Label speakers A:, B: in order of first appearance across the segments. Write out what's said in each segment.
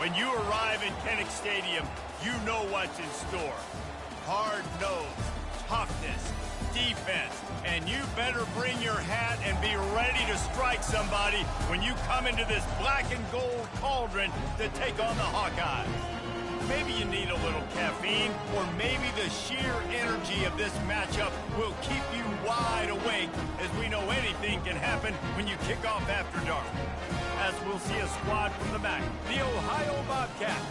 A: When you arrive in Kinnick Stadium, you know what's in store. Hard nose, toughness, defense, and you better bring your hat and be ready to strike somebody when you come into this black and gold cauldron to take on the Hawkeyes. Maybe you need a little caffeine, or maybe the sheer energy of this matchup will keep you wide awake, as we know anything can happen when you kick off after dark. As we'll see a squad from the back, the Ohio Bobcats,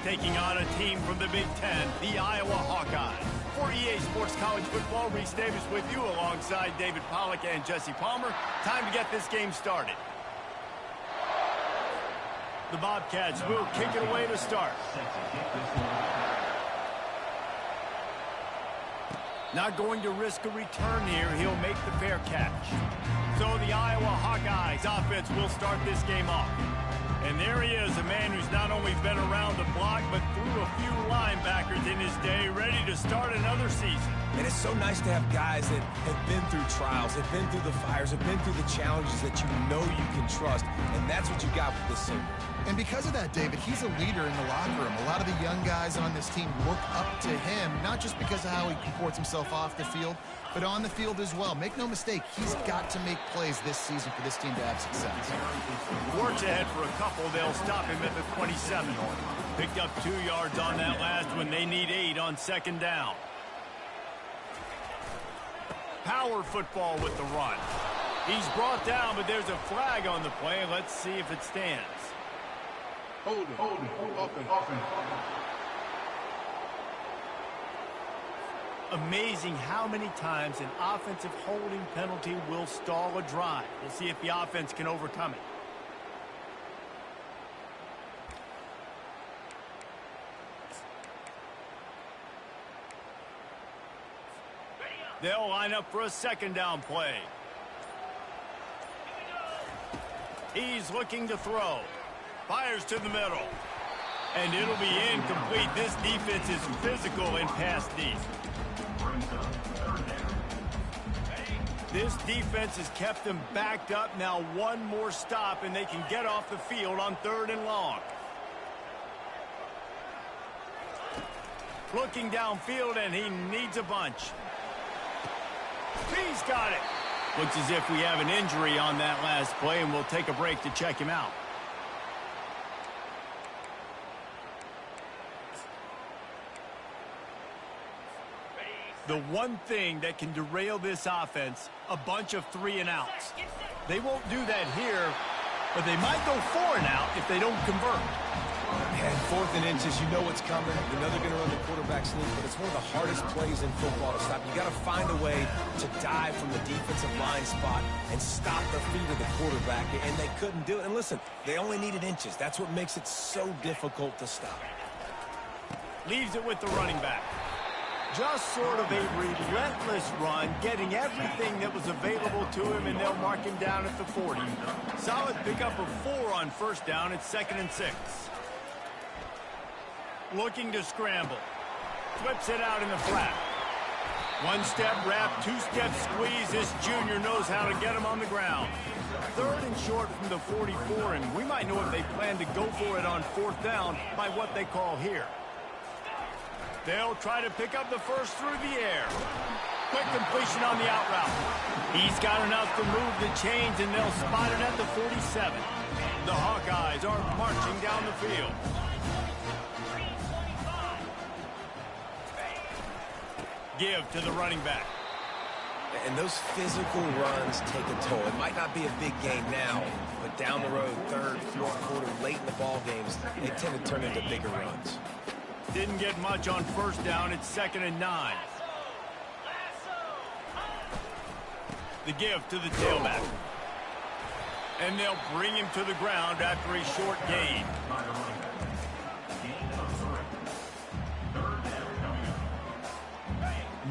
A: taking on a team from the Big Ten, the Iowa Hawkeyes. For EA Sports College Football, Reese Davis with you alongside David Pollack and Jesse Palmer. Time to get this game started. The Bobcats will kick it away to start. Not going to risk a return here. He'll make the fair catch. So the Iowa Hawkeyes offense will start this game off. And there he is, a man who's not only been around the block, but through a few linebackers in his day, ready to start another season.
B: And it's so nice to have guys that have been through trials, have been through the fires, have been through the challenges that you know you can trust. And that's what you got with this senior.
C: And because of that, David, he's a leader in the locker room. A lot of the young guys on this team look up to him, not just because of how he comports himself off the field, but on the field as well. Make no mistake, he's got to make plays this season for this team to have success.
A: Works ahead for a couple. They'll stop him at the 27. Picked up 2 yards on that last one. They need 8 on second down. Power football with the run. He's brought down, but there's a flag on the play. Let's see if it stands.
D: Hold it. Open.
A: Amazing how many times an offensive holding penalty will stall a drive. We'll see if the offense can overcome it. They'll line up for a second down play. He's looking to throw. Fires to the middle. And it'll be incomplete. This defense is physical in pass deep. This defense has kept them backed up. Now one more stop and they can get off the field on 3rd and long. Looking downfield, and he needs a bunch. He's got it. Looks as if we have an injury on that last play, and we'll take a break to check him out. The one thing that can derail this offense, a bunch of 3 and outs. They won't do that here, but they might go 4 and out if they don't convert.
B: And 4th and inches, you know what's coming. You know they're going to run the quarterback sneak, but it's one of the hardest plays in football to stop. You got to find a way to dive from the defensive line spot and stop the feet of the quarterback, and they couldn't do it. And listen, they only needed inches. That's what makes it so difficult to stop.
A: Leaves it with the running back. Just sort of a relentless run, getting everything that was available to him, and they'll mark him down at the 40. Solid pickup of 4 on first down. It's 2nd and 6. Looking to scramble. Flips it out in the flat. 1-step wrap, 2-step squeeze. This junior knows how to get him on the ground. 3rd and short from the 44, and we might know if they plan to go for it on 4th down by what they call here. They'll try to pick up the first through the air. Quick completion on the out route. He's got enough to move the chains, and they'll spot it at the 47. The Hawkeyes are marching down the field. Give to the running back.
B: And those physical runs take a toll. It might not be a big game now, but down the road, 3rd, 4th quarter, late in the ball games, they tend to turn into bigger runs.
A: Didn't get much on first down. It's 2nd and 9. The give to the tailback. And they'll bring him to the ground after a short gain.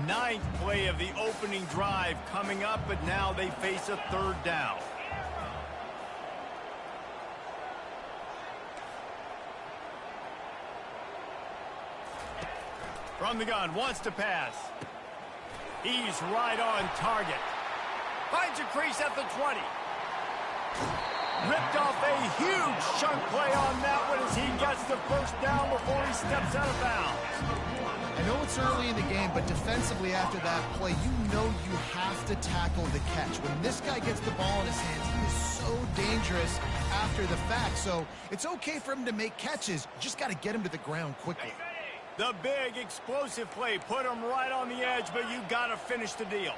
A: Ninth play of the opening drive coming up, but now they face a 3rd down. From the gun, wants to pass. He's right on target. Finds a crease at the 20. Ripped off a huge chunk play on that one as he gets the first down before he steps out of bounds.
C: I know it's early in the game, but defensively after that play, you know you have to tackle the catch. When this guy gets the ball in his hands, he is so dangerous after the fact. So it's okay for him to make catches. You just got to get him to the ground quickly.
A: The big explosive play put him right on the edge, but you got to finish the deal.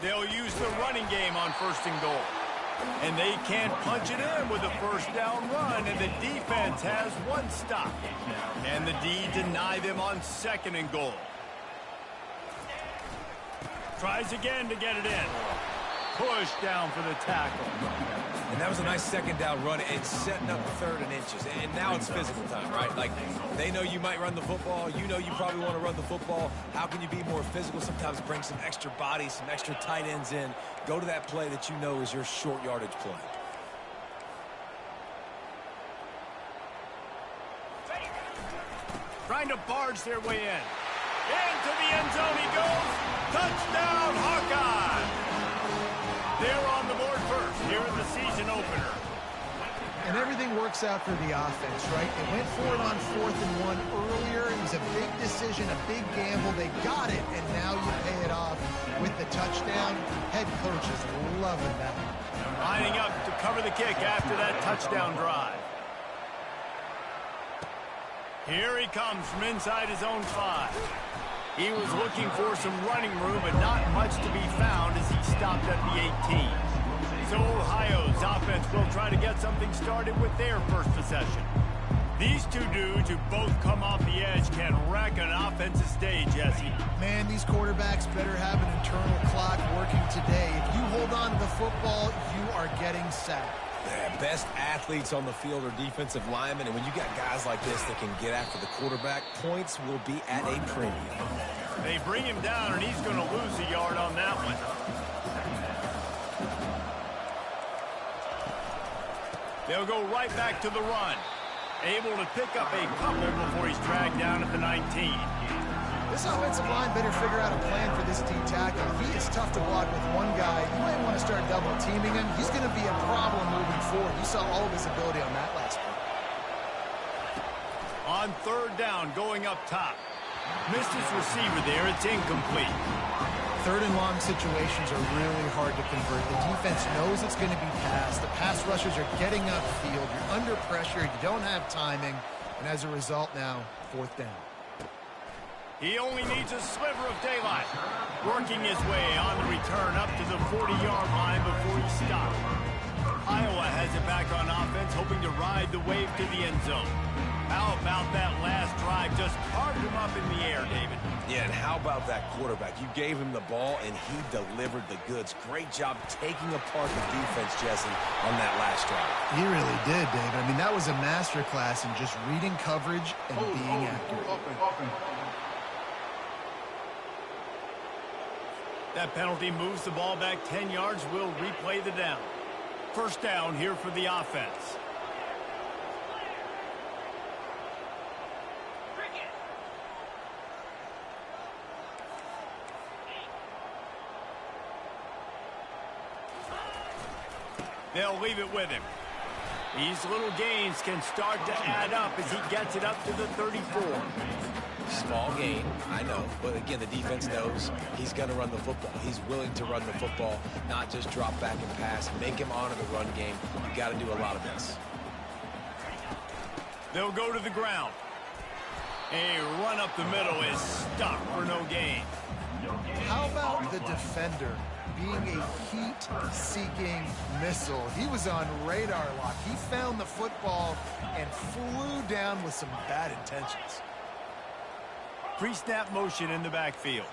A: They'll use the running game on 1st and goal. And they can't punch it in with a first down run, and the defense has one stop. And the D deny them on 2nd and goal. Tries again to get it in. Push down for the tackle.
B: And that was a nice 2nd down run and setting up 3rd and inches. And now it's physical time, right? Like, they know you might run the football. You know you probably want to run the football. How can you be more physical? Sometimes bring some extra bodies, some extra tight ends in. Go to that play that you know is your short yardage play.
A: Trying to barge their way in. Into the end zone he goes. Touchdown, Hawkeye! They're on the board first here in the season opener.
C: And everything works out for the offense, right? They went for it on 4th and 1 earlier. It was a big decision, a big gamble. They got it, and now you pay it off with the touchdown. Head coach is loving that.
A: Lining up to cover the kick after that touchdown drive. Here he comes from inside his own 5. He was looking for some running room, but not much to be found as he stopped at the 18. So Ohio's offense will try to get something started with their first possession. These two dudes who both come off the edge can wreck an offensive stage, Jesse.
C: Man, these quarterbacks better have an internal clock working today. If you hold on to the football, you are getting sacked.
B: Yeah, best athletes on the field are defensive linemen, and when you got guys like this that can get after the quarterback, points will be at a premium.
A: They bring him down, and he's going to lose a yard on that one. They'll go right back to the run. Able to pick up a couple before he's dragged down at the 19.
C: This offensive line better figure out a plan for this D tackle. He is tough to block with one guy. You might want to start double teaming him. He's going to be a problem moving forward. You saw all of his ability on that last one.
A: On 3rd down, going up top. Missed his receiver there. It's incomplete.
C: 3rd and long situations are really hard to convert. The defense knows it's going to be passed. The pass rushers are getting upfield. You're under pressure. You don't have timing. And as a result now, 4th down.
A: He only needs a sliver of daylight. Working his way on the return up to the 40-yard line before he stopped. Iowa has it back on offense, hoping to ride the wave to the end zone. How about that last drive? Just carved him up in the air, David.
B: Yeah, and how about that quarterback? You gave him the ball, and he delivered the goods. Great job taking apart the defense, Jesse, on that last drive.
C: He really did, David. I mean, that was a masterclass in just reading coverage and being accurate.
A: That penalty moves the ball back 10 yards. We'll replay the down. 1st down here for the offense. They'll leave it with him. These little gains can start to add up as he gets it up to the 34.
B: Small gain, I know. But again, the defense knows he's going to run the football. He's willing to run the football, not just drop back and pass. Make him honor the run game. You got to do a lot of this.
A: They'll go to the ground. A run up the middle is stuck for no gain.
C: How about the defender being a heat-seeking missile? He was on radar lock. He found the football and flew down with some bad intentions.
A: Pre-snap motion in the backfield.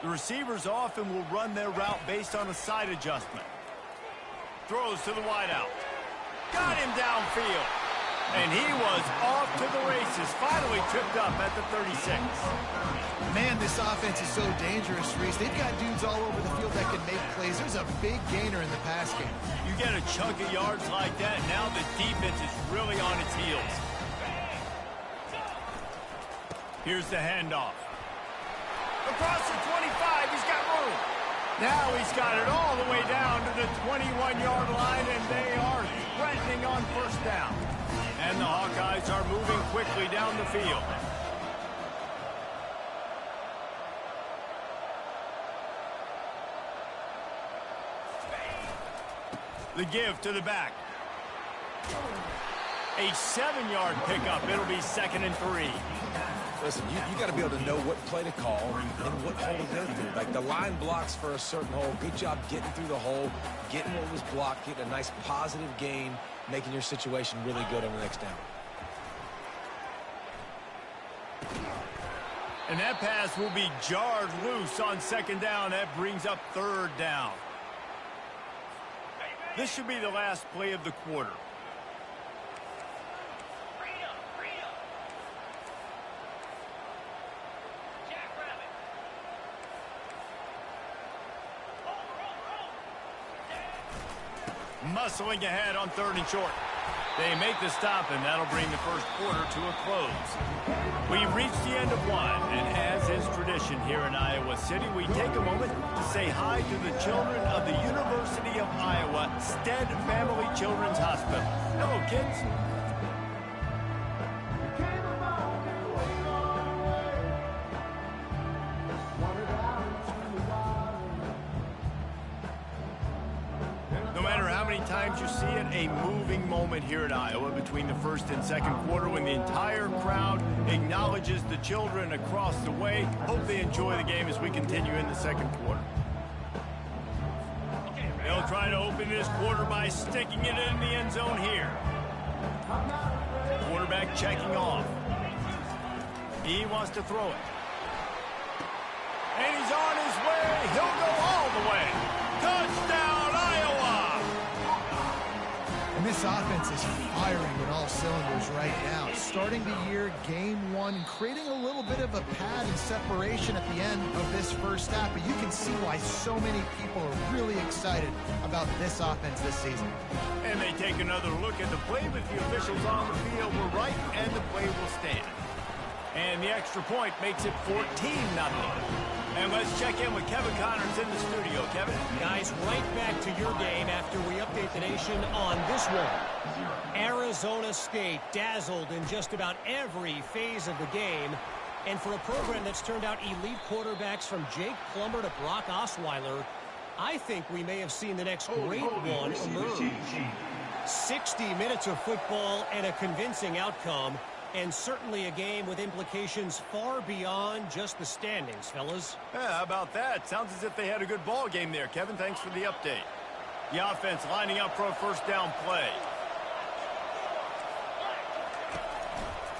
A: The receivers often will run their route based on a side adjustment. Throws to the wideout. Got him downfield. And he was off to the races. Finally tripped up at the 36.
C: Man, this offense is so dangerous, Reese. They've got dudes all over the field that can make plays. There's a big gainer in the pass game.
A: You get a chunk of yards like that, now the defense is really on its heels. Here's the handoff. Across the 25, he's got room. Now he's got it all the way down to the 21-yard line, and they are threatening on first down. And the Hawkeyes are moving quickly down the field. The give to the back. A 7-yard pickup. It'll be 2nd and 3.
B: Listen, you got to be able to know what play to call and what hole to go through. Like the line blocks for a certain hole. Good job getting through the hole, getting what was blocked, getting a nice positive gain, making your situation really good on the next down.
A: And that pass will be jarred loose on 2nd down. That brings up 3rd down. This should be the last play of the quarter. Muscling ahead on 3rd and short. They make the stop, and that'll bring the first quarter to a close. We've reached the end of one, and as is tradition here in Iowa City, we take a moment to say hi to the children of the University of Iowa Stead Family Children's Hospital. Hello, kids. Times you see it, a moving moment here at Iowa between the first and second quarter when the entire crowd acknowledges the children across the way. Hope they enjoy the game as we continue in the second quarter. They'll try to open this quarter by sticking it in the end zone here. Quarterback checking off. He wants to throw it. And he's on his way. He'll go all the way. Touchdown, Iowa!
C: And this offense is firing on all cylinders right now. Starting the year, game one, creating a little bit of a pad and separation at the end of this first half. But you can see why so many people are really excited about this offense this season.
A: And they take another look at the play, but the officials on the field were right, and the play will stand. And the extra point makes it 14-0. And let's check in with Kevin Connors in the studio. Kevin?
E: Guys, right back to your game after we update the nation on this one. Arizona State dazzled in just about every phase of the game. And for a program that's turned out elite quarterbacks from Jake Plummer to Brock Osweiler, I think we may have seen the next great one emerge. 60 minutes of football and a convincing outcome. And certainly a game with implications far beyond just the standings, fellas.
A: Yeah, how about that? Sounds as if they had a good ball game there, Kevin. Thanks for the update. The offense lining up for a first down play.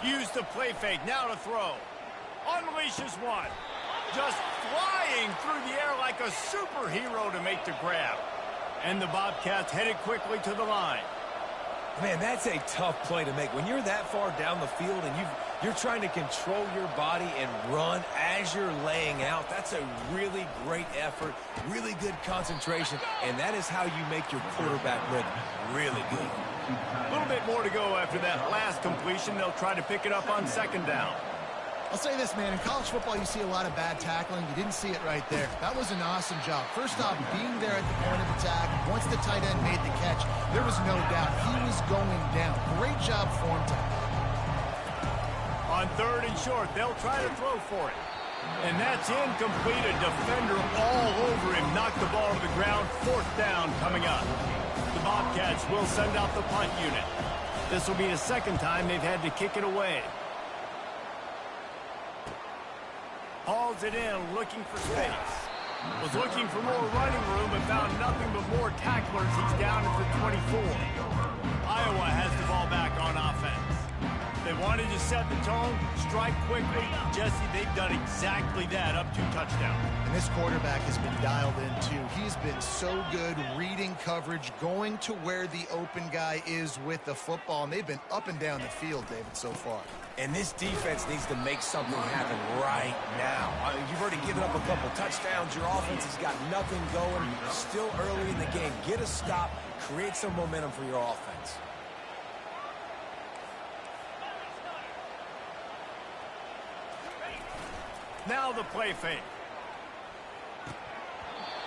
A: Use the play fake. Now to throw. Unleashes one. Just flying through the air like a superhero to make the grab. And the Bobcats headed quickly to the line.
B: Man, that's a tough play to make. When you're that far down the field and you're trying to control your body and run as you're laying out, that's a really great effort, really good concentration, and that is how you make your quarterback look really good.
A: A little bit more to go after that last completion. They'll try to pick it up on 2nd down.
C: I'll say this, man. In college football, you see a lot of bad tackling. You didn't see it right there. That was an awesome job. First off, being there at the point of attack. Once the tight end made the catch, there was no doubt he was going down. Great job for him to.
A: On 3rd and short, they'll try to throw for it. And that's incomplete. A defender all over him. Knocked the ball to the ground. 4th down coming up. The Bobcats will send out the punt unit. This will be the second time they've had to kick it away. Hauls it in, looking for space. Was looking for more running room, but found nothing but more tacklers. He's down at the 24. Iowa has the ball back on offense. They wanted to set the tone, strike quickly. Jesse, they've done exactly that, up to touchdown.
C: And this quarterback has been dialed in, too. He's been so good reading coverage, going to where the open guy is with the football, and they've been up and down the field, David, so far.
B: And this defense needs to make something happen right now. You've already given up a couple touchdowns. Your offense has got nothing going. Still early in the game. Get a stop. Create some momentum for your offense.
A: Now the play fake.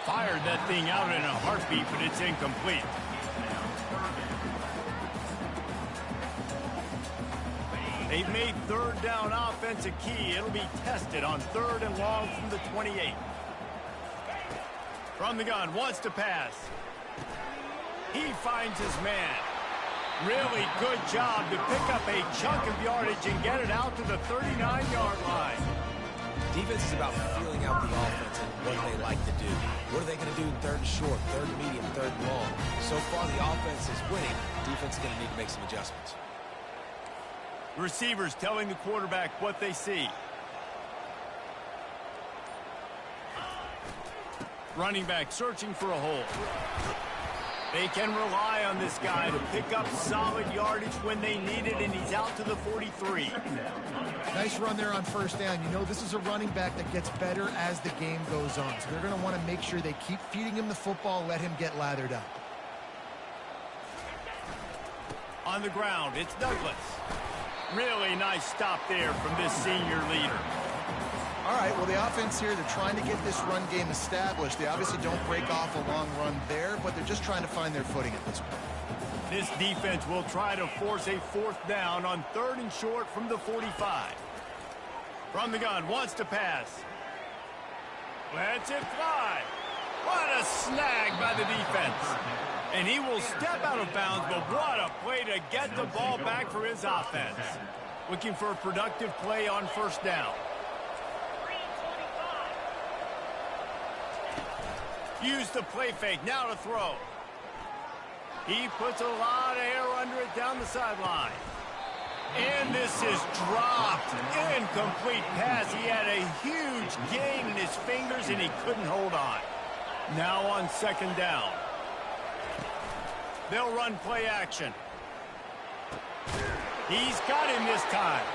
A: Fired that thing out in a heartbeat, but it's incomplete. They've made third down offense a key. It'll be tested on 3rd and long from the 28. From the gun, wants to pass. He finds his man. Really good job to pick up a chunk of yardage and get it out to the 39-yard line.
B: Defense is about feeling out the offense and what they like to do. What are they going to do in 3rd and short, 3rd and medium, 3rd and long? So far, the offense is winning. Defense is going to need to make some adjustments.
A: Receivers telling the quarterback what they see. Running back searching for a hole. They can rely on this guy to pick up solid yardage when they need it, and he's out to the 43.
C: Nice run there on 1st down. You know, this is a running back that gets better as the game goes on. So they're going to want to make sure they keep feeding him the football, let him get lathered up.
A: On the ground, it's Douglas. Really nice stop there from this senior leader.
C: All right, well, the offense here, they're trying to get this run game established. They obviously don't break off a long run there, but they're just trying to find their footing at this point.
A: This defense will try to force a 4th down on 3rd and short from the 45. From the gun, wants to pass. Lets it fly. What a snag by the defense. And he will step out of bounds, but what a play to get the ball back for his offense. Looking for a productive play on 1st down. Use the play fake, now to throw. He puts a lot of air under it down the sideline. And this is dropped. Incomplete pass. He had a huge gain in his fingers, and he couldn't hold on. Now on 2nd down. They'll run play action. He's got him this time.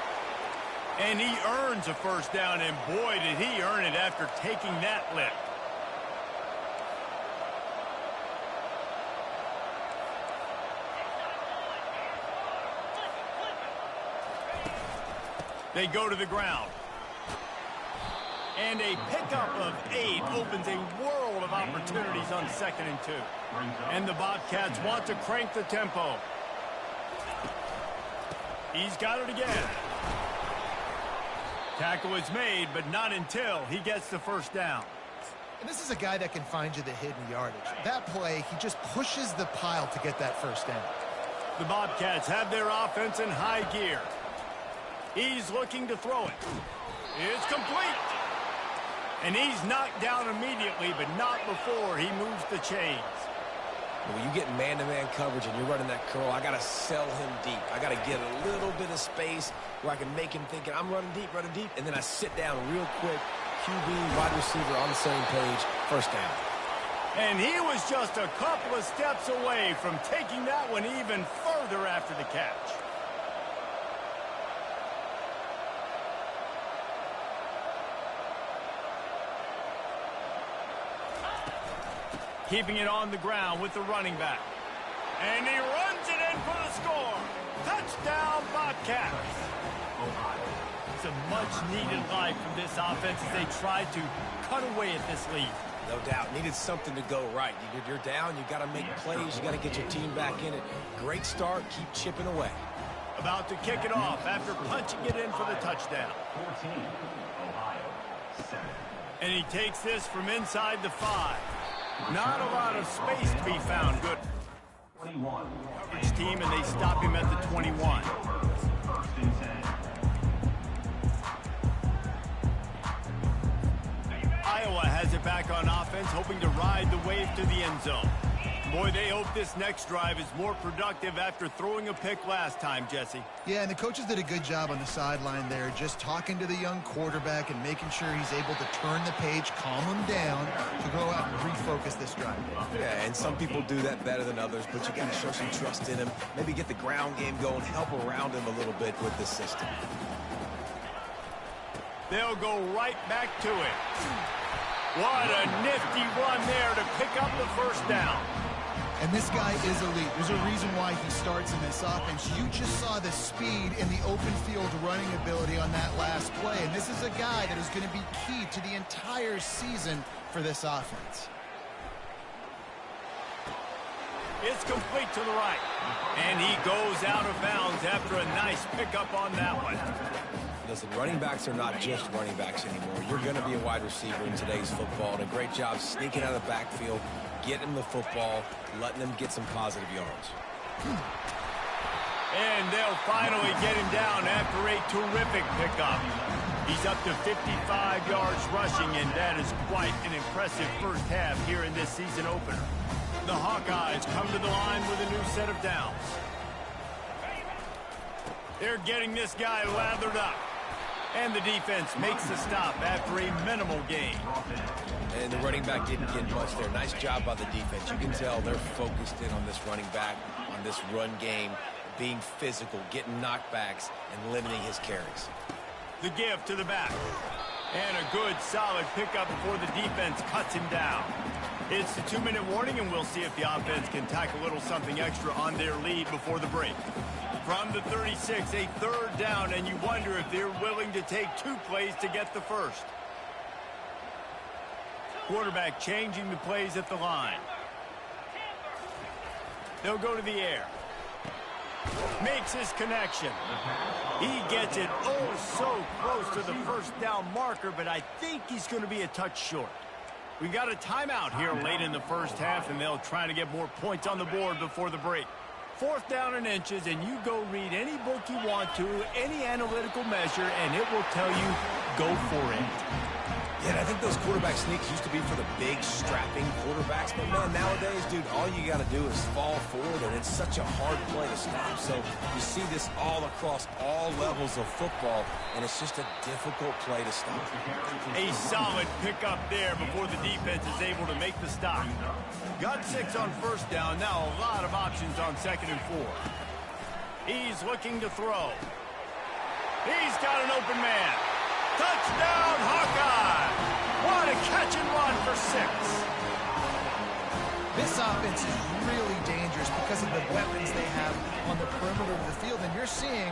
A: And he earns a 1st down, and boy, did he earn it after taking that lift. They go to the ground. And a pickup of 8 opens a world of opportunities on 2nd and 2. And the Bobcats want to crank the tempo. He's got it again. Tackle is made, but not until he gets the 1st down.
C: And this is a guy that can find you the hidden yardage. That play, he just pushes the pile to get that 1st down.
A: The Bobcats have their offense in high gear. He's looking to throw it. It's complete. And he's knocked down immediately, but not before he moves the chains.
B: When you get man-to-man coverage and you're running that curl, I got to sell him deep. I got to get a little bit of space where I can make him thinking I'm running deep, and then I sit down real quick. QB, wide receiver on the same page, 1st down.
A: And he was just a couple of steps away from taking that one even further after the catch. Keeping it on the ground with the running back. And he runs it in for the score. Touchdown, Bobcats. It's a much-needed life from this offense as they try to cut away at this lead.
B: No doubt. Needed something to go right. You're down. You got to make plays. You got to get your team back in it. Great start. Keep chipping away.
A: About to kick it off after punching it in for the touchdown.
F: 14, Ohio, 7.
A: And he takes this from inside the 5. Not a lot of space to be found. Good
F: 21.
A: coverage team, and they stop him at the 21.
F: 1st and 10.
A: Iowa has it back on offense, hoping to ride the wave to the end zone. Boy, they hope this next drive is more productive after throwing a pick last time, Jesse.
C: Yeah, and the coaches did a good job on the sideline there, just talking to the young quarterback and making sure he's able to turn the page, calm him down, to go out and refocus this drive.
B: Yeah, and some people do that better than others, but you got to show some trust in him. Maybe get the ground game going, help around him a little bit with this system.
A: They'll go right back to it. What a nifty run there to pick up the 1st down.
C: And this guy is elite. There's a reason why he starts in this offense. You just saw the speed and the open field running ability on that last play. And this is a guy that is going to be key to the entire season for this offense.
A: It's complete to the right. And he goes out of bounds after a nice pickup on that one.
B: Listen, running backs are not just running backs anymore. You're going to be a wide receiver in today's football. And a great job sneaking out of the backfield, getting the football, letting them get some positive yards.
A: And they'll finally get him down after a terrific pickup. He's up to 55 yards rushing, and that is quite an impressive first half here in this season opener. The Hawkeyes come to the line with a new set of downs. They're getting this guy lathered up. And the defense makes the stop after a minimal gain.
B: And the running back didn't get much there. Nice job by the defense. You can tell they're focused in on this running back, on this run game, being physical, getting knockbacks, and limiting his carries.
A: The give to the back. And a good, solid pickup before the defense cuts him down. It's the 2-minute warning, and we'll see if the offense can tack a little something extra on their lead before the break. From the 36, a third down, and you wonder if they're willing to take 2 plays to get the first. Quarterback changing the plays at the line. They'll go to the air. Makes his connection. He gets it oh so close to the first down marker, but I think he's going to be a touch short. We got a timeout here late in the first half, and they'll try to get more points on the board before the break. 4th down and inches, and you go read any book you want to, any analytical measure, and it will tell you, go for it.
B: Yeah, and I think those quarterback sneaks used to be for the big, strapping quarterbacks. But, man, nowadays, dude, all you got to do is fall forward, and it's such a hard play to stop. So you see this all across all levels of football, and it's just a difficult play to stop.
A: A solid pickup there before the defense is able to make the stop. Got 6 on first down. Now a lot of options on 2nd and 4. He's looking to throw. He's got an open man. Touchdown, Hawkeye! What a catch and run for 6.
C: This offense is really dangerous because of the weapons they have on the perimeter of the field. And you're seeing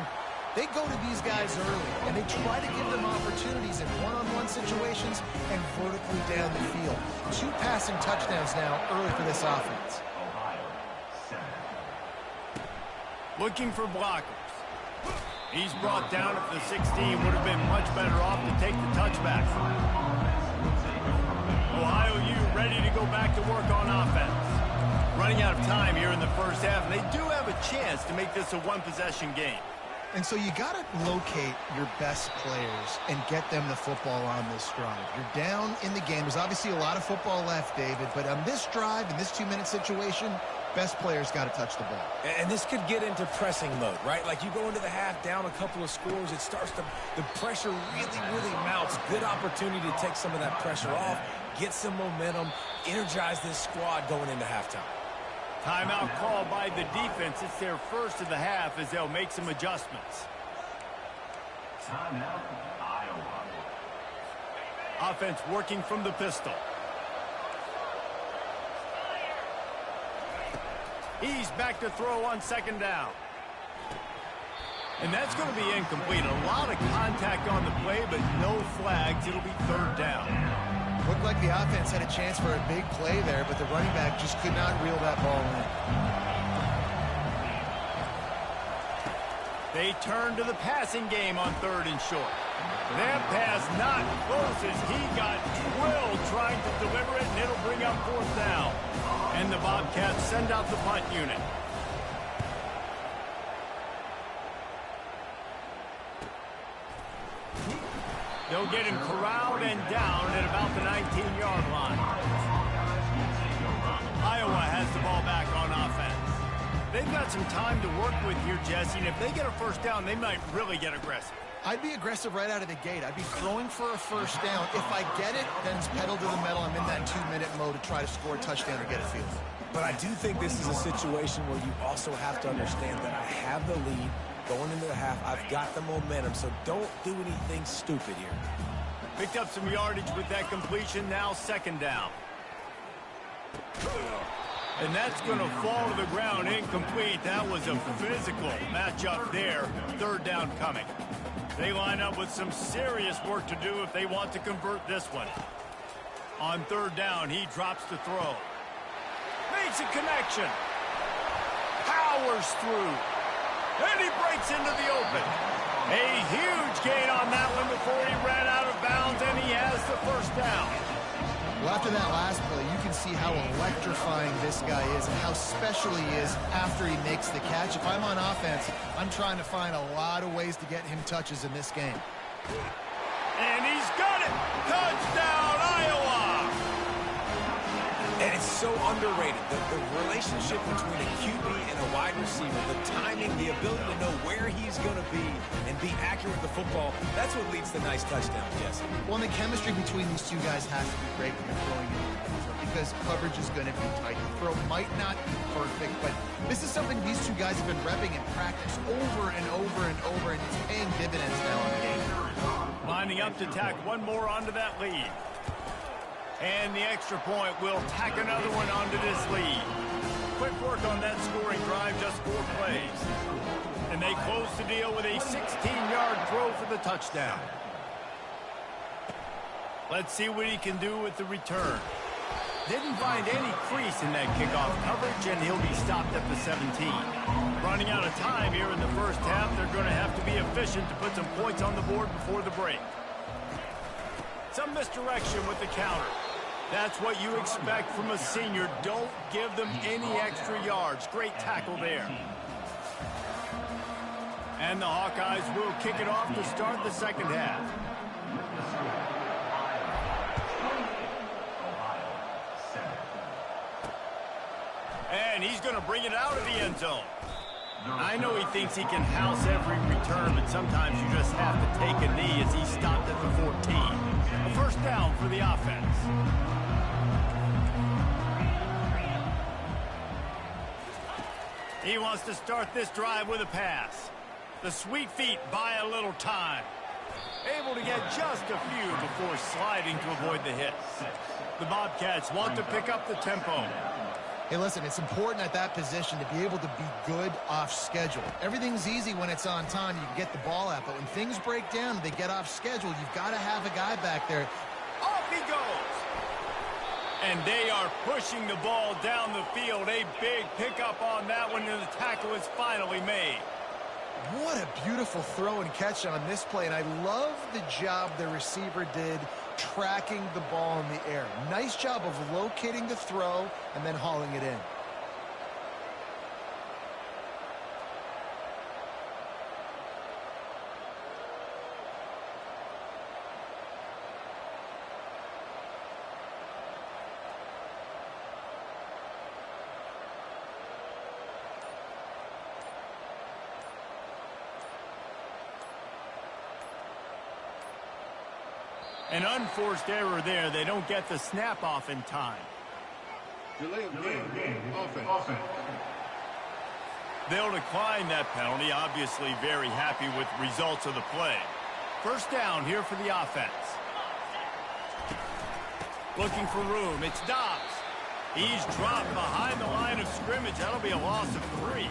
C: they go to these guys early, and they try to give them opportunities in one-on-one situations and vertically down the field. 2 passing touchdowns now early for this offense.
A: Looking for blockers. He's brought down at the 16. Would have been much better off to take the touchback. Ohio U ready to go back to work on offense. Running out of time here in the first half, and they do have a chance to make this a 1-possession game.
C: And so you got to locate your best players and get them the football on this drive. You're down in the game. There's obviously a lot of football left, David, but on this drive, in this 2-minute situation, best players got to touch the ball.
B: And this could get into pressing mode, right? Like you go into the half down a couple of scores, it starts to, the pressure really mounts. Good opportunity to take some of that pressure off, get some momentum, energize this squad going into halftime.
A: Timeout called by the defense. It's their first of the half as they'll make some adjustments.
F: Timeout, Iowa.
A: Offense working from the pistol. He's back to throw on 2nd down. And that's going to be incomplete. A lot of contact on the play, but no flags. It'll be 3rd down.
C: Looked like the offense had a chance for a big play there, but the running back just could not reel that ball in.
A: They turn to the passing game on 3rd and short. That pass not close as he got drilled trying to deliver it, and it'll bring up 4th down. And the Bobcats send out the punt unit. They'll get him corralled and down at about the 19-yard line. Iowa has the ball back on offense. They've got some time to work with here, Jesse, and if they get a first down, they might really get aggressive.
C: I'd be aggressive right out of the gate. I'd be throwing for a first down. If I get it, then it's pedal to the metal. I'm in that 2-minute mode to try to score a touchdown or get a field.
B: But I do think this is a situation where you also have to understand that I have the lead going into the half. I've got the momentum, so don't do anything stupid here.
A: Picked up some yardage with that completion. Now 2nd down. And that's going to fall to the ground incomplete. That was a physical matchup there. Third down coming. They line up with some serious work to do if they want to convert this one. On third down, he drops to throw. Makes a connection. Powers through. And he breaks into the open. A huge gain on that one before he ran out of bounds, and he has the first down.
C: Well, after that last play, you can see how electrifying this guy is and how special he is after he makes the catch. If I'm on offense, I'm trying to find a lot of ways to get him touches in this game.
A: And he's got it! Touchdown, Iowa!
B: And it's so underrated, the relationship between a QB and a wide receiver, the timing, the ability to know where he's going to be and be accurate with the football, that's what leads to nice touchdowns, Jesse.
C: Well, and the chemistry between these two guys has to be great when you're throwing in the end zone because coverage is going to be tight. The throw might not be perfect, but this is something these two guys have been repping in practice over and over and over, and it's paying dividends now in the game.
A: Lining up to tack one more onto that lead. And the extra point will tack another one onto this lead. Quick work on that scoring drive, just 4 plays. And they close the deal with a 16-yard throw for the touchdown. Let's see what he can do with the return. Didn't find any crease in that kickoff coverage, and he'll be stopped at the 17. Running out of time here in the first half, they're going to have to be efficient to put some points on the board before the break. Some misdirection with the counter. That's what you expect from a senior. Don't give them any extra yards. Great tackle there. And the Hawkeyes will kick it off to start the second half. And he's going to bring it out of the end zone. I know he thinks he can house every return, but sometimes you just have to take a knee as he stopped at the 14. A first down for the offense. He wants to start this drive with a pass. The sweet feet buy a little time. Able to get just a few before sliding to avoid the hit. The Bobcats want to pick up the tempo.
C: Hey, listen, it's important at that position to be able to be good off schedule. Everything's easy when it's on time. You can get the ball out, but when things break down, they get off schedule. You've got to have a guy back there.
A: Off he goes. And they are pushing the ball down the field. A big pickup on that one, and the tackle is finally made.
C: What a beautiful throw and catch on this play, and I love the job the receiver did tracking the ball in the air. Nice job of locating the throw and then hauling it in.
A: An unforced error there. They don't get the snap off in time.
D: Delay of game. Offense.
A: They'll decline that penalty. Obviously very happy with results of the play. First down here for the offense. Looking for room. It's Dobbs. He's dropped behind the line of scrimmage. That'll be a loss of 3.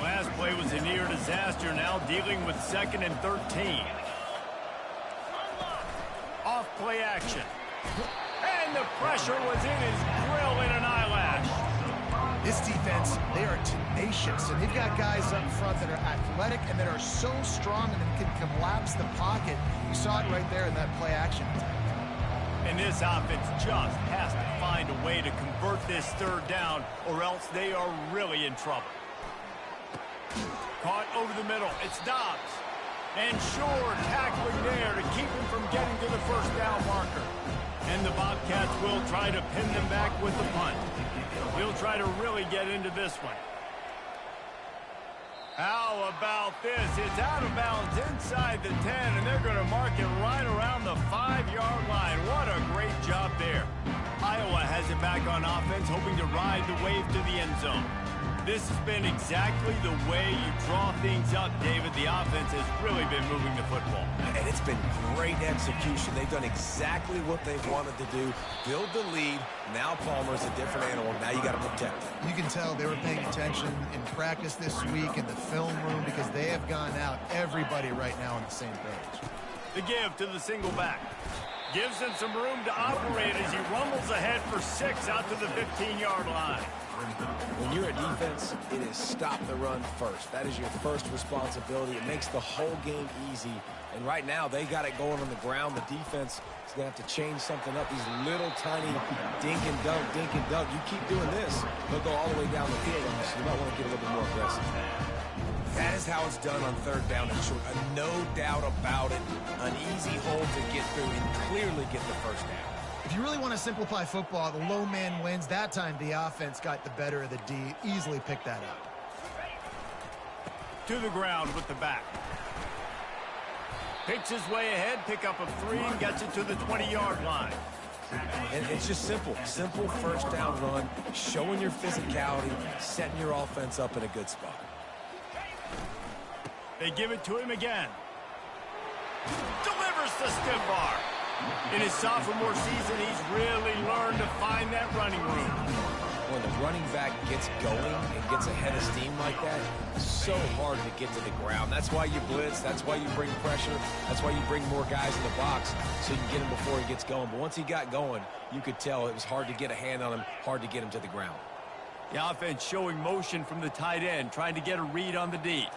A: Last play was a near disaster. Now dealing with 2nd and 13. Off play action. And the pressure was in his grill in an eyelash.
C: This defense, they are tenacious, and they've got guys up front that are athletic and that are so strong and that can collapse the pocket. You saw it right there in that play action.
A: And this offense just has to find a way to convert this third down, or else they are really in trouble. Caught over the middle. It's Dobbs. And Shore tackling there to keep him from getting to the first down marker. And the Bobcats will try to pin them back with the punt. He'll try to really get into this one. How about this? It's out of bounds inside the 10, and they're going to mark it right around the 5-yard line. What a great job there. Iowa has it back on offense, hoping to ride the wave to the end zone. This has been exactly the way you draw things up, David. The offense has really been moving the football.
B: And it's been great execution. They've done exactly what they've wanted to do. Build the lead. Now Palmer's a different animal. Now you got to protect him.
C: You can tell they were paying attention in practice this week in the film room because they have gone out, everybody right now on the same page.
A: The give to the single back. Gives him some room to operate as he rumbles ahead for 6 out to the 15-yard line.
B: When you're a defense, it is stop the run first. That is your first responsibility. It makes the whole game easy. And right now, they got it going on the ground. The defense is going to have to change something up. These little tiny dink and dunk, dink and dunk. You keep doing this, they'll go all the way down the field on you, so you might want to get a little bit more aggressive. That is how it's done on third down and short. No doubt about it. An easy hole to get through and clearly get the first down.
C: If you really want to simplify football, the low man wins. That time, the offense got the better of the D. Easily picked that up.
A: To the ground with the back. Picks his way ahead, pick up of 3, and gets it to the 20-yard line.
B: And it's just simple. Simple first down run, showing your physicality, setting your offense up in a good spot.
A: They give it to him again. Delivers the stiff bar. In his sophomore season, he's really learned to find that running room.
B: When the running back gets going and gets ahead of steam like that, it's so hard to get to the ground. That's why you blitz. That's why you bring pressure. That's why you bring more guys in the box so you can get him before he gets going. But once he got going, you could tell it was hard to get a hand on him, hard to get him to the ground.
A: The offense showing motion from the tight end, trying to get a read on the D.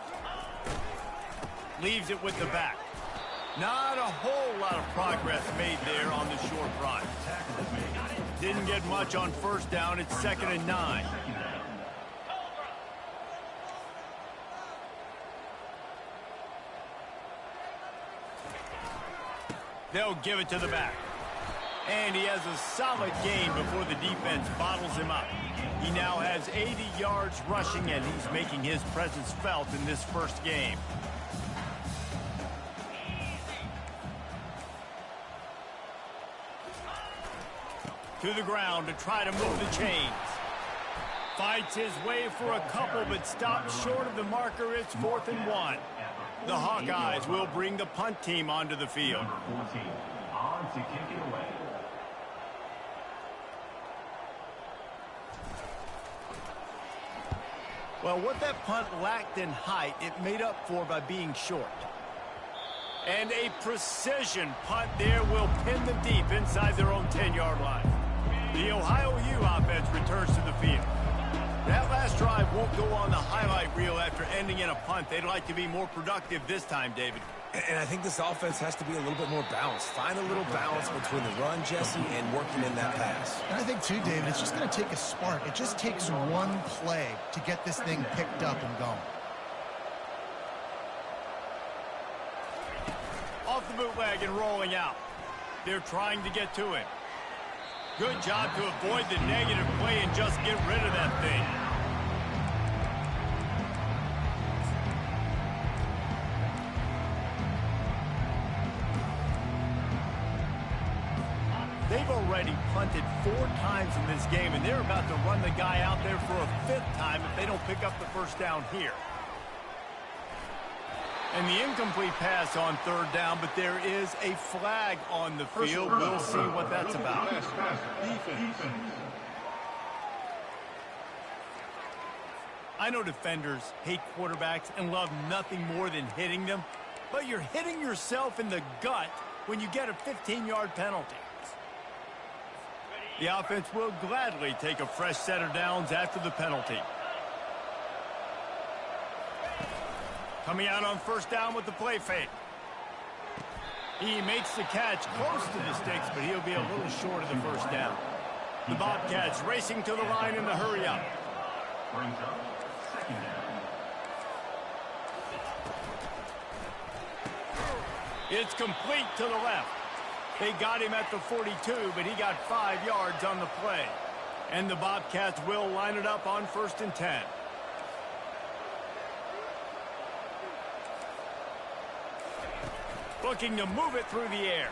A: Leaves it with the back. Not a whole lot of progress made there on the short run. Didn't get much on first down. It's 2nd and 9. They'll give it to the back. And he has a solid gain before the defense bottles him up. He now has 80 yards rushing, and he's making his presence felt in this first game. To the ground to try to move the chains. Fights his way for a couple, but stops short of the marker. It's 4th and 1. The Hawkeyes will bring the punt team onto the field.
F: Number 14, on to kick it away.
A: Well, what that punt lacked in height, it made up for by being short. And a precision punt there will pin them deep inside their own 10-yard line. The Ohio U offense returns to the field. That last drive won't go on the highlight reel after ending in a punt. They'd like to be more productive this time, David.
B: And I think this offense has to be a little bit more balanced. Find a little balance between the run, Jesse, and working in that pass.
C: And I think, too, David, it's just going to take a spark. It just takes one play to get this thing picked up and going.
A: Off the bootleg and rolling out. They're trying to get to him. Good job to avoid the negative play and just get rid of that thing. They've already punted 4 times in this game, and they're about to run the guy out there for a 5th time if they don't pick up the first down here. And the incomplete pass on 3rd down, but there is a flag on the field. We'll see what that's about. I know defenders hate quarterbacks and love nothing more than hitting them, but you're hitting yourself in the gut when you get a 15-yard penalty. The offense will gladly take a fresh set of downs after the penalty. Coming out on first down with the play fake. He makes the catch close to the sticks, but he'll be a little short of the first down. The Bobcats racing to the line in the hurry up.
F: Brings up 2nd down.
A: It's complete to the left. They got him at the 42, but he got 5 yards on the play. And the Bobcats will line it up on 1st and 10. Looking to move it through the air.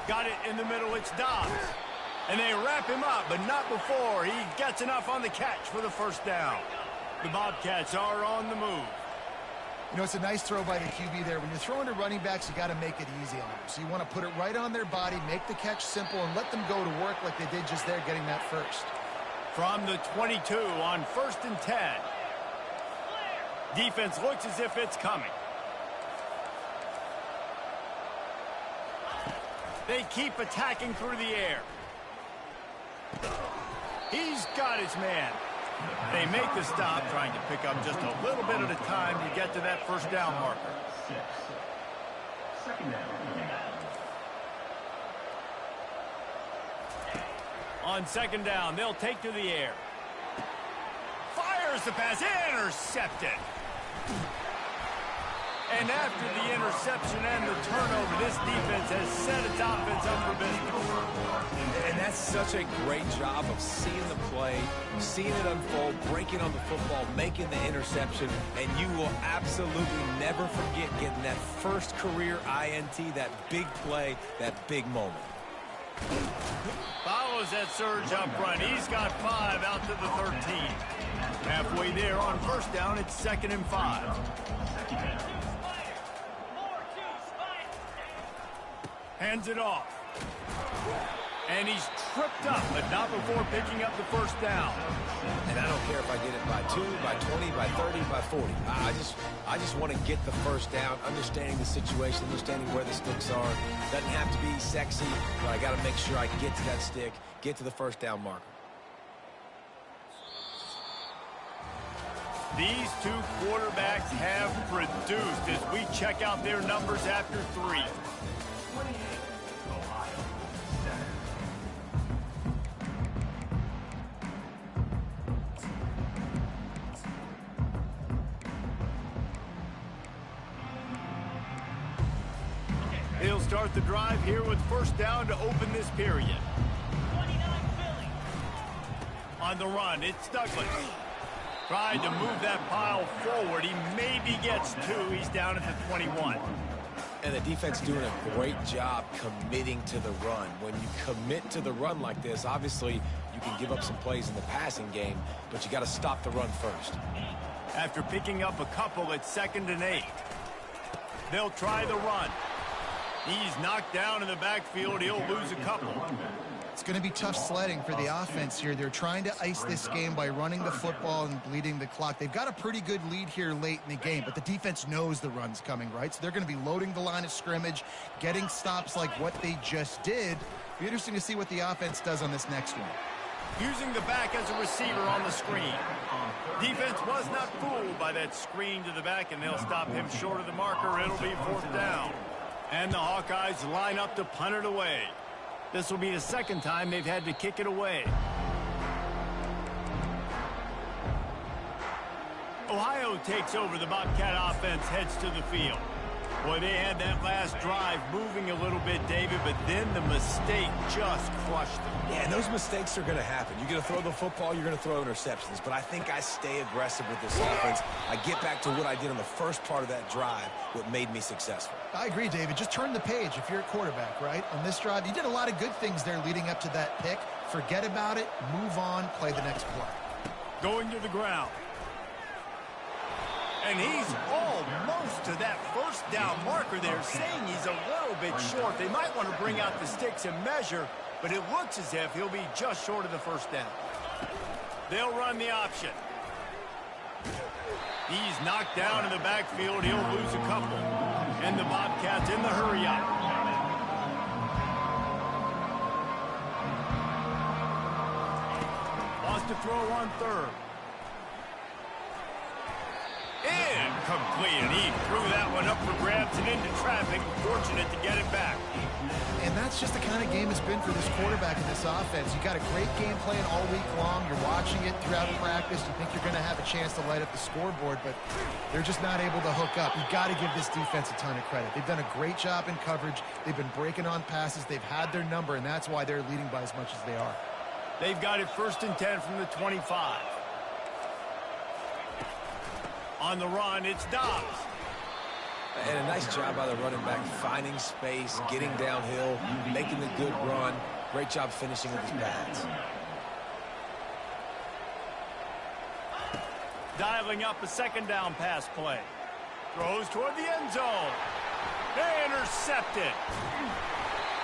A: Got it in the middle, it's Dobbs. And they wrap him up, but not before he gets enough on the catch for the first down. The Bobcats are on the move.
C: You know, it's a nice throw by the QB there. When you're throwing to running backs, you got to make it easy on them. So you want to put it right on their body, make the catch simple, and let them go to work like they did just there, getting that first.
A: From the 22 on 1st and 10. Defense looks as if it's coming. They keep attacking through the air. He's got his man. They make the stop, trying to pick up just a little bit at a time to get to that first down marker.
F: Second down.
A: On 2nd down, they'll take to the air. Fires the pass, intercepted. And after the interception and the turnover, this defense has set its offense up for business.
B: And that's such a great job of seeing the play, seeing it unfold, breaking on the football, making the interception, and you will absolutely never forget getting that first career INT, that big play, that big moment.
A: Follows that surge up front. He's got 5 out to the 13. Halfway there on 1st down, it's 2nd and 5. Hands it off. And he's tripped up, but not before picking up the first down.
B: And I don't care if I get it by 2, by 20, by 30, by 40. I just want to get the first down, understanding the situation, understanding where the sticks are. Doesn't have to be sexy, but I got to make sure I get to that stick, get to the first down marker.
A: These two quarterbacks have produced as we check out their numbers after 3. He'll start the drive here with 1st down to open this period. On the run, it's Douglas. Tried to move that pile forward. He maybe gets 2. He's down at the 21.
B: And the defense doing a great job committing to the run. When you commit to the run like this, obviously you can give up some plays in the passing game, but you got to stop the run first.
A: After picking up a couple at 2nd and 8. They'll try the run. He's knocked down in the backfield. He'll lose a couple.
C: It's going to be tough sledding for the offense here. They're trying to ice this game by running the football and bleeding the clock. They've got a pretty good lead here late in the game, but the defense knows the run's coming, right? So they're going to be loading the line of scrimmage, getting stops like what they just did. It'll be interesting to see what the offense does on this next one.
A: Using the back as a receiver on the screen. Defense was not fooled by that screen to the back, and they'll stop him short of the marker. It'll be 4th down. And the Hawkeyes line up to punt it away. This will be the 2nd time they've had to kick it away. Ohio takes over. The Bobcat offense heads to the field. Boy, they had that last drive moving a little bit, David, but then the mistake just crushed them.
B: Yeah, and those mistakes are going to happen. You're going to throw the football, you're going to throw interceptions. But I think I stay aggressive with this offense. I get back to what I did on the first part of that drive, what made me successful.
C: I agree, David. Just turn the page if you're a quarterback, right? On this drive, you did a lot of good things there leading up to that pick. Forget about it, move on, play the next play.
A: Going to the ground. And he's almost to that first down marker there, saying he's a little bit short. They might want to bring out the sticks and measure, but it looks as if he'll be just short of the first down. They'll run the option. He's knocked down in the backfield. He'll lose a couple. And the Bobcats in the hurry up. Lost to throw on 3rd. Incomplete, and he threw that one up for grabs and into traffic. Fortunate to get it back.
C: And that's just the kind of game it's been for this quarterback in this offense. You got a great game plan all week long. You're watching it throughout practice. You think you're going to have a chance to light up the scoreboard, but they're just not able to hook up. You've got to give this defense a ton of credit. They've done a great job in coverage. They've been breaking on passes. They've had their number, and that's why they're leading by as much as they are.
A: They've got it 1st and 10 from the 25. On the run, it's Dobbs.
B: And a nice job by the running back, finding space, getting downhill, making the good run. Great job finishing with his pads.
A: Dialing up a second down pass play. Throws toward the end zone. Intercepted.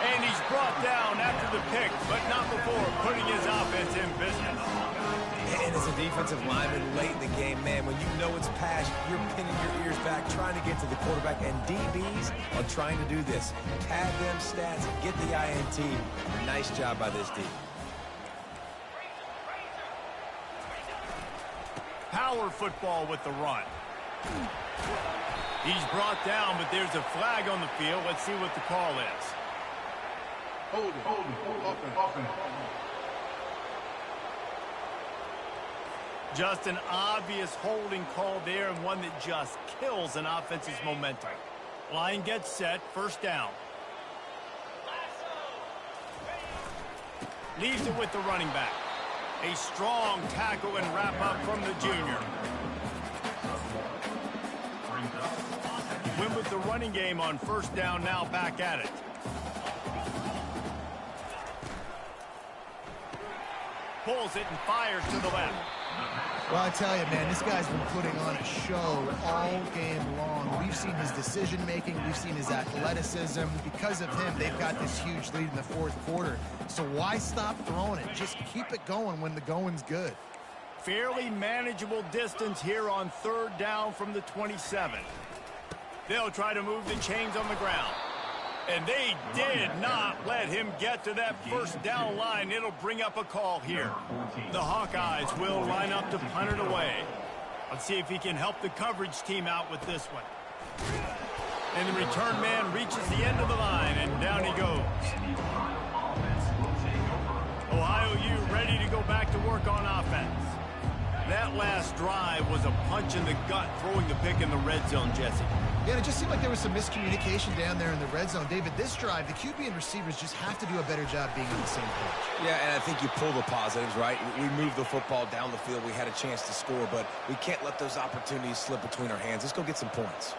A: And he's brought down after the pick, but not before putting his offense in business.
B: And as a defensive lineman late in the game, man, when you know it's pass, you're pinning your ears back, trying to get to the quarterback. And DBs are trying to do this. Pad them stats, get the INT. Nice job by this D.
A: Power football with the run. He's brought down, but there's a flag on the field. Let's see what the call is.
D: Hold offense.
A: Just an obvious holding call there, and one that just kills an offense's momentum. Line gets set, first down. Leaves it with the running back. A strong tackle and wrap up from the junior. Win with the running game on first down, now back at it. Pulls it and fires to the left.
C: Well, I tell you, man, this guy's been putting on a show all game long. We've seen his decision-making. We've seen his athleticism. Because of him, they've got this huge lead in the fourth quarter. So why stop throwing it? Just keep it going when the going's good.
A: Fairly manageable distance here on third down from the 27. They'll try to move the chains on the ground. And they did not let him get to that first down line. It'll bring up a call here. The Hawkeyes will line up to punt it away. Let's see if he can help the coverage team out with this one. And the return man reaches the end of the line, and down he goes. Ohio U ready to go back to work on offense. That last drive was a punch in the gut, throwing the pick in the red zone, Jesse.
C: Yeah, it just seemed like there was some miscommunication down there in the red zone. David, this drive, the QB and receivers just have to do a better job being on the same page.
B: Yeah, and I think you pull the positives, right? We moved the football down the field. We had a chance to score, but we can't let those opportunities slip between our hands. Let's go get some points.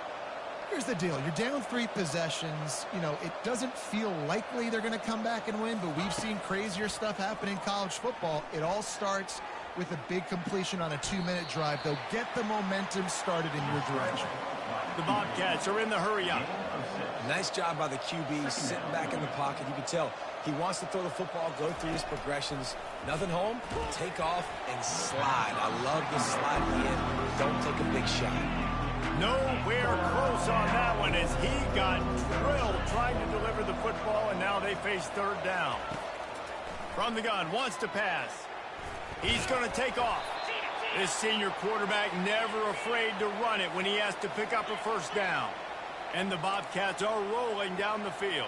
C: Here's the deal. You're down 3 possessions. You know, it doesn't feel likely they're going to come back and win, but we've seen crazier stuff happen in college football. It all starts with a big completion on a 2-minute drive. They'll get the momentum started in your direction.
A: The Bobcats are in the hurry-up.
B: Nice job by the QB, sitting back in the pocket. You can tell he wants to throw the football, go through his progressions. Nothing home, take off, and slide. I love the slide in. Don't take a big shot.
A: Nowhere close on that one as he got drilled trying to deliver the football, and now they face third down. From the gun, wants to pass. He's going to take off. This senior quarterback never afraid to run it when he has to pick up a first down. And the Bobcats are rolling down the field.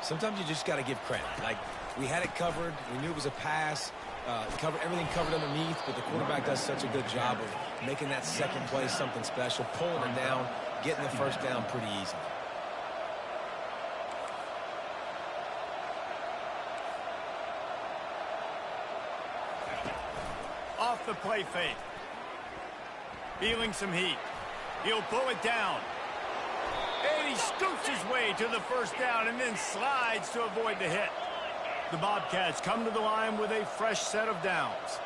B: Sometimes you just got to give credit. Like, we had it covered. We knew it was a pass. Everything covered underneath, but the quarterback does such a good job of making that second play something special, pulling it down, getting the first down pretty easy.
A: Off the play fake. Feeling some heat. He'll pull it down. And he scoots his way to the first down and then slides to avoid the hit. The Bobcats come to the line with a fresh set of downs.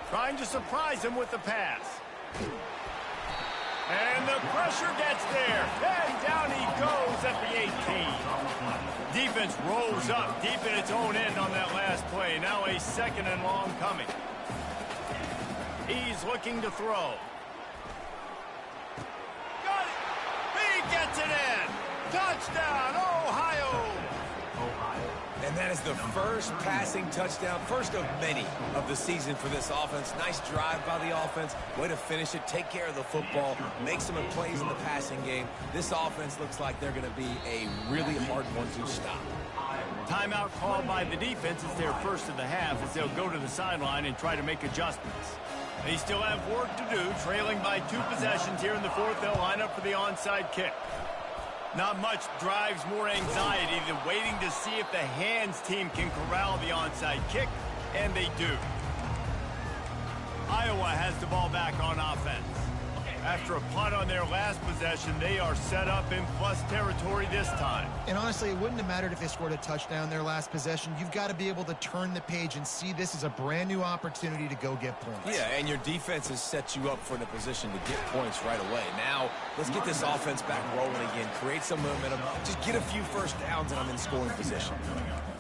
A: Trying to surprise him with the pass. And the pressure gets there. And down he goes at the 18. Defense rolls up deep in its own end on that last play. Now a second and long coming. He's looking to throw. Got it. He gets it in. Touchdown, Ohio.
B: And that is the first passing touchdown, first of many of the season for this offense. Nice drive by the offense. Way to finish it, take care of the football, make some plays in the passing game. This offense looks like they're going to be a really hard one to stop.
A: Timeout called by the defense is their first of the half as they'll go to the sideline and try to make adjustments. They still have work to do, trailing by 2 possessions here in the fourth. They'll line up for the onside kick. Not much drives more anxiety than waiting to see if the hands team can corral the onside kick, and they do. Iowa has the ball back on offense. After a punt on their last possession, they are set up in plus territory this time.
C: And honestly, it wouldn't have mattered if they scored a touchdown their last possession. You've got to be able to turn the page and see this as a brand new opportunity to go get points.
B: Yeah, and your defense has set you up for the position to get points right away. Now, let's get this offense back rolling again, create some momentum, just get a few first downs, and I'm in scoring position.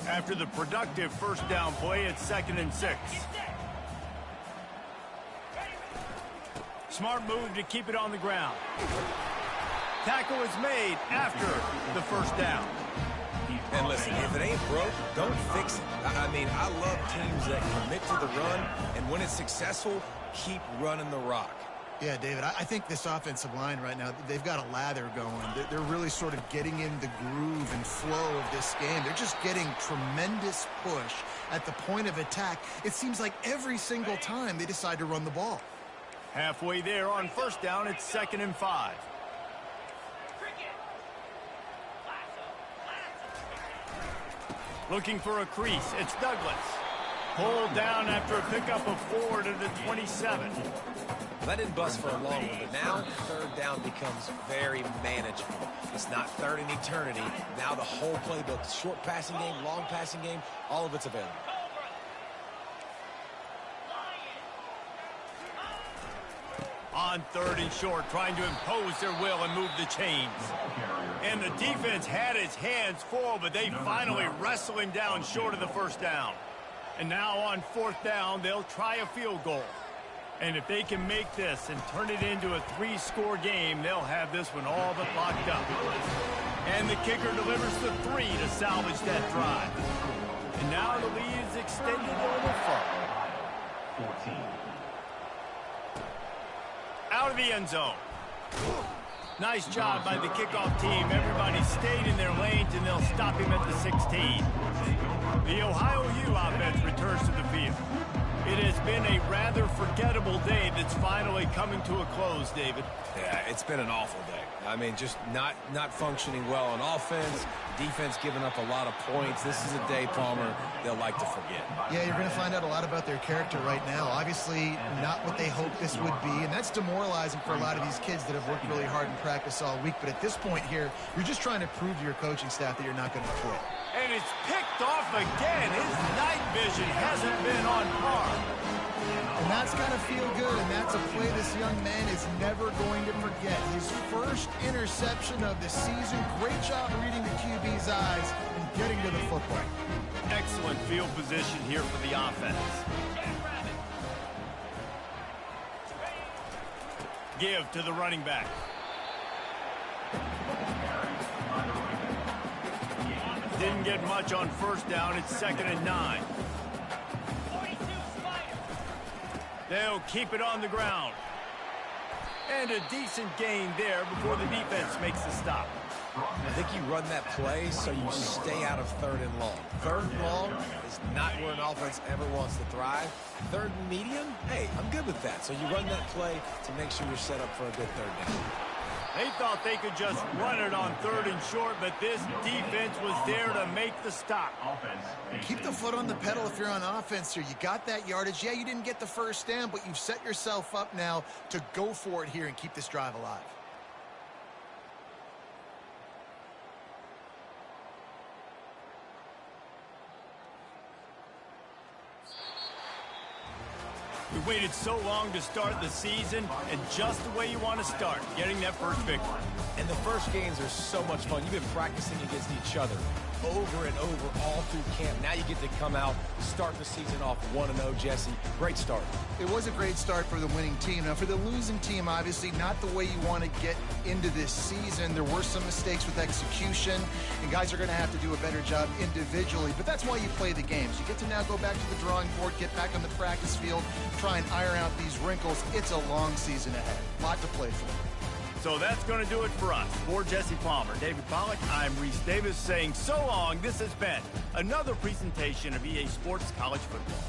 A: After the productive first down play, it's 2nd and 6. Smart move to keep it on the ground. Tackle is made after the first down.
B: And listen, if it ain't broke, don't fix it. I mean, I love teams that commit to the run, and when it's successful, keep running the rock.
C: Yeah, David, I think this offensive line right now, they've got a lather going. They're really sort of getting in the groove and flow of this game. They're just getting tremendous push at the point of attack. It seems like every single time they decide to run the ball.
A: Halfway there on first down, it's 2nd and 5. Looking for a crease, it's Douglas. Pulled down after a pickup of 4 to the 27.
B: That didn't bust for a long one, but now third down becomes very manageable. It's not third in eternity. Now the whole playbook, short passing game, long passing game, all of it's available.
A: On 3rd and short, trying to impose their will and move the chains. And the defense had its hands full, but they finally wrestle him down short of the first down. And now on 4th down, they'll try a field goal. And if they can make this and turn it into a 3-score game, they'll have this one all but locked up. And the kicker delivers the 3 to salvage that drive. And now the lead is extended a little further.
F: 14.
A: Out of the end zone. Nice job by the kickoff team. Everybody stayed in their lanes, and they'll stop him at the 16. The Ohio U offense returns to the field. It has been a rather forgettable day that's finally coming to a close, David.
B: Yeah, it's been an awful day. I mean, just not functioning well on offense, defense giving up a lot of points. This is a day, Palmer, they'll like to forget.
C: Yeah, you're going to find out a lot about their character right now. Obviously, not what they hoped this would be, and that's demoralizing for a lot of these kids that have worked really hard in practice all week. But at this point here, you're just trying to prove to your coaching staff that you're not going to quit.
A: And it's picked off again. His night vision hasn't been on par.
C: And that's got to feel good, and that's a play this young man is never going to forget. His first interception of the season. Great job reading the QB's eyes and getting to the football.
A: Excellent field position here for the offense. Give to the running back. Didn't get much on first down. It's 2nd and 9. They'll keep it on the ground. And a decent gain there before the defense makes the stop.
B: I think you run that play so you stay out of 3rd and long. 3rd and long is not where an offense ever wants to thrive. 3rd and medium, hey, I'm good with that. So you run that play to make sure you're set up for a good 3rd down.
A: They thought they could just run it on 3rd and short, but this defense was there to make the stop.
C: Keep the foot on the pedal if you're on offense here. You got that yardage. Yeah, you didn't get the first down, but you've set yourself up now to go for it here and keep this drive alive.
A: We waited so long to start the season, and just the way you want to start, getting that first victory.
B: And the first games are so much fun. You've been practicing against each other over and over all through camp. Now you get to come out, start the season off 1-0, Jesse. Great start.
C: It was a great start for the winning team. Now, for the losing team, obviously not the way you want to get into this season. There were some mistakes with execution, and guys are going to have to do a better job individually. But that's why you play the games. You get to now go back to the drawing board, get back on the practice field, try and iron out these wrinkles. It's a long season ahead. A lot to play for.
A: So that's going to do it for us. For Jesse Palmer, David Pollack, I'm Reese Davis saying so long. This has been another presentation of EA Sports College Football.